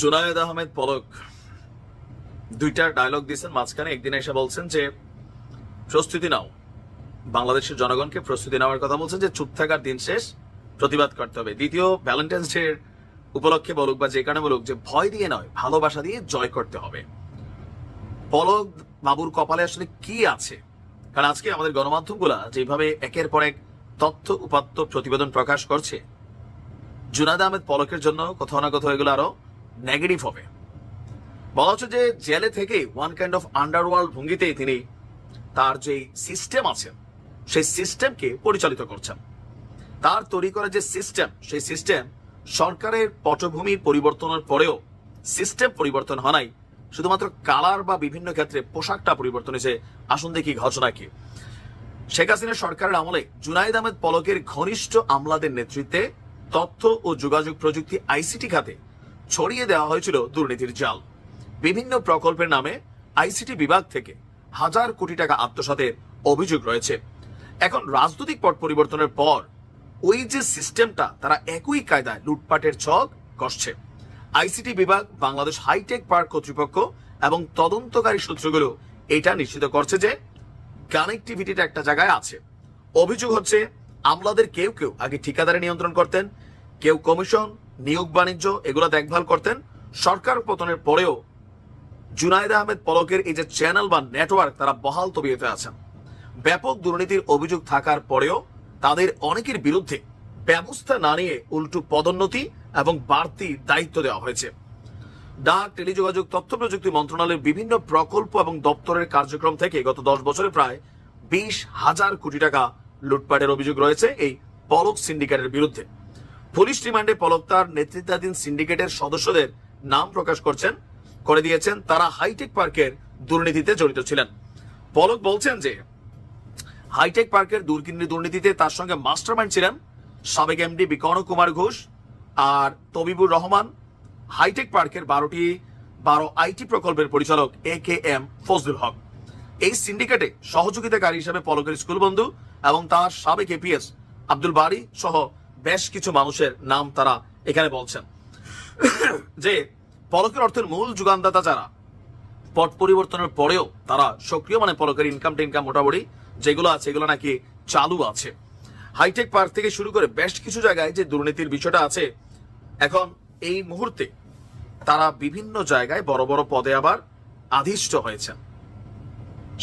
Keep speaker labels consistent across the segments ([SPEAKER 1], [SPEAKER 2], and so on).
[SPEAKER 1] জুনায়েদ আহমেদ পলক দুইটা ডায়লগ দিয়েছেন মাঝখানে। একদিন এসে বলছেন যে প্রস্তুতি নাও, বাংলাদেশের জনগণকে প্রস্তুতি নেওয়ার কথা বলছেন যে চুপ থাকার দিন শেষ, প্রতিবাদ করতে হবে। দ্বিতীয় ভ্যালেন্টাইন্স ডে উপলক্ষে বলুক বা যে কারণে বলুক যে ভয় দিয়ে নয়, ভালোবাসা দিয়ে জয় করতে হবে। পলক বাবুর কপালে আসলে কি আছে? কারণ আজকে আমাদের গণমাধ্যমগুলা যেভাবে একের পর এক তথ্য উপাত্ত প্রতিবেদন প্রকাশ করছে, জুনায়েদ আহমেদ পলকের জন্য কোথাও না কোথাও এগুলো আরো নেগেটিভ হবে। বলা হচ্ছে যে জেলে থেকে ওয়ান কাইন্ড অফ আন্ডারওয়ার্ল্ড ভঙ্গিতেই তিনি তার যে সিস্টেম আছে সেই সিস্টেমকে পরিচালিত করছেন। তার তৈরি করা যে সিস্টেম, সেই সিস্টেম সরকারের পটভূমি পরিবর্তনের পরেও সিস্টেম পরিবর্তন হয় নাই, শুধুমাত্র কালার বা বিভিন্ন ক্ষেত্রে পোশাকটা পরিবর্তন হয়েছে। আসুন দেখি ঘটনা কি। শেখ হাসিনা সরকারের আমলে জুনায়েদ আহমেদ পলকের ঘনিষ্ঠ আমলাদের নেতৃত্বে তথ্য ও যোগাযোগ প্রযুক্তি আইসিটি খাতে ছড়িয়ে দেওয়া হয়েছিল দুর্নীতির জাল। বিভিন্ন প্রকল্পের নামে আইসিটি বিভাগ থেকে হাজার কোটি টাকা আত্মসাতের অভিযোগ রয়েছে। এখন রাজনৈতিক পট পরিবর্তনের পর ওই যে সিস্টেমটা তারা একই কায়দায় লুটপাটের ছক কষছে। আইসিটি বিভাগ, বাংলাদেশ হাইটেক পার্ক কর্তৃপক্ষ এবং তদন্তকারী সূত্রগুলো এটা নিশ্চিত করছে যে কানেক্টিভিটিটা একটা জায়গায় আছে। অভিযোগ হচ্ছে আমলাদের কেউ কেউ আগে ঠিকাদারি নিয়ন্ত্রণ করতেন, কেউ কমিশন, নিয়োগ বাণিজ্য এগুলো দেখভাল করতেন। সরকার পতনের পরেও জুনায়েদ আহমেদ পলকের এই যে চ্যানেল বা নেটওয়ার্ক তারা বহাল তবিয়তে আছেন। ব্যাপক দুর্নীতির অভিযোগ থাকার পরেও তাদের অনেকের বিরুদ্ধে ব্যবস্থা না নিয়ে উল্টো পদোন্নতি এবং বাড়তি দায়িত্ব দেওয়া হয়েছে। ডাক, টেলিযোগাযোগ, তথ্য প্রযুক্তি মন্ত্রণালয়ের বিভিন্ন প্রকল্প এবং দপ্তরের কার্যক্রম থেকে গত 10 বছরে প্রায় 20,000 কোটি টাকা লুটপাটের অভিযোগ রয়েছে এই পলক সিন্ডিকেটের বিরুদ্ধে। পুলিশ রিমান্ডে পলক তার নেতৃত্বাধীন সিন্ডিকেটের সদস্যদের নাম প্রকাশ করে দিয়েছেন, তারা হাইটেক পার্কের দুর্নীতিতে জড়িত ছিলেন। পলক বলছেন যে হাইটেক পার্কের দুর্নীতিতে তার সঙ্গে মাস্টারমাইন্ড ছিলেন সাবেক এমডি বিকর্ণ কুমার ঘোষ আর তবিবুর রহমান, হাইটেক পার্কের 12 আইটি প্রকল্পের পরিচালক AKM ফজলুল হক। এই সিন্ডিকেটে সহযোগিতাকারী হিসেবে পলকের স্কুল বন্ধু এবং তার সাবেক APS আব্দুল বারী সহ বেশ কিছু মানুষের নাম তারা এখানে বলছেন। যে পলকের অর্থের মূল যোগানদাতা যারা, পট পরিবর্তনের পরেও তারা সক্রিয়, মানে পলকের ইনকাম মোটামুটি যেগুলো আছে এগুলো নাকি চালু আছে। হাইটেক পার্ক থেকে শুরু করে বেশ কিছু জায়গায় যে দুর্নীতির বিষয়টা আছে, এখন এই মুহূর্তে তারা বিভিন্ন জায়গায় বড় বড় পদে আবার আদিষ্ট হয়েছেন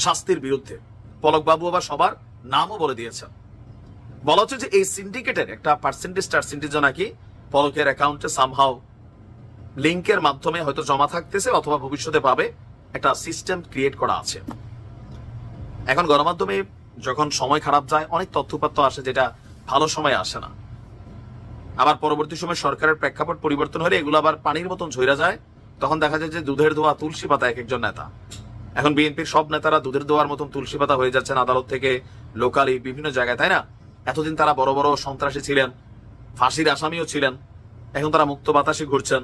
[SPEAKER 1] শাস্তির বিরুদ্ধে। পলক বাবু আবার সবার নামও বলে দিয়েছেন। বলা হচ্ছে যে এই সিন্ডিকেটের একটা পার্সেন্টেজ নাকি পলকের অ্যাকাউন্টে সামহাও লিঙ্কের মাধ্যমে হয়তো জমা থাকতেছে অথবা ভবিষ্যতে পাবে, একটা সিস্টেম ক্রিয়েট করা আছে। এখন গণমাধ্যমে যখন সময় খারাপ যায় অনেক তথ্যপাত্য আসে যেটা ভালো সময় আসে না, আবার পরবর্তী সময় সরকারের প্রেক্ষাপট পরিবর্তন হলে এগুলো আবার পানির মতন ঝইরা যায়। তখন দেখা যায় যে দুধের দোয়া তুলসী পাতা এক একজন নেতা। এখন বিএনপির সব নেতারা দুধের দোয়ার মতন তুলসী পাতা হয়ে যাচ্ছেন আদালত থেকে লোকালি বিভিন্ন জায়গায়, তাই না? এতদিন তারা বড় বড় সন্ত্রাসী ছিলেন, ফাঁসির আসামিও ছিলেন, এখন তারা মুক্ত বাতাসে ঘুরছেন।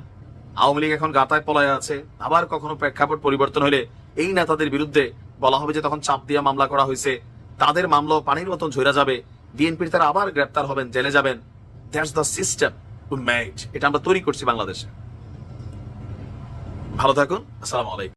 [SPEAKER 1] আওয়ামী লীগ এখন গাতায় পলায় আছে। আবার কখনো প্রেক্ষাপট পরিবর্তন হলে এই নেতাদের বিরুদ্ধে বলা হবে যে তখন চাপ দিয়া মামলা করা হয়েছে, তাদের মামলা পানির মতন ঝইরা যাবে, বিএনপির তারা আবার গ্রেপ্তার হবেন, জেলে যাবেন। That's the system we made. এটা আমরা তৈরি করছি বাংলাদেশে। ভালো থাকুন। আসসালামু আলাইকুম।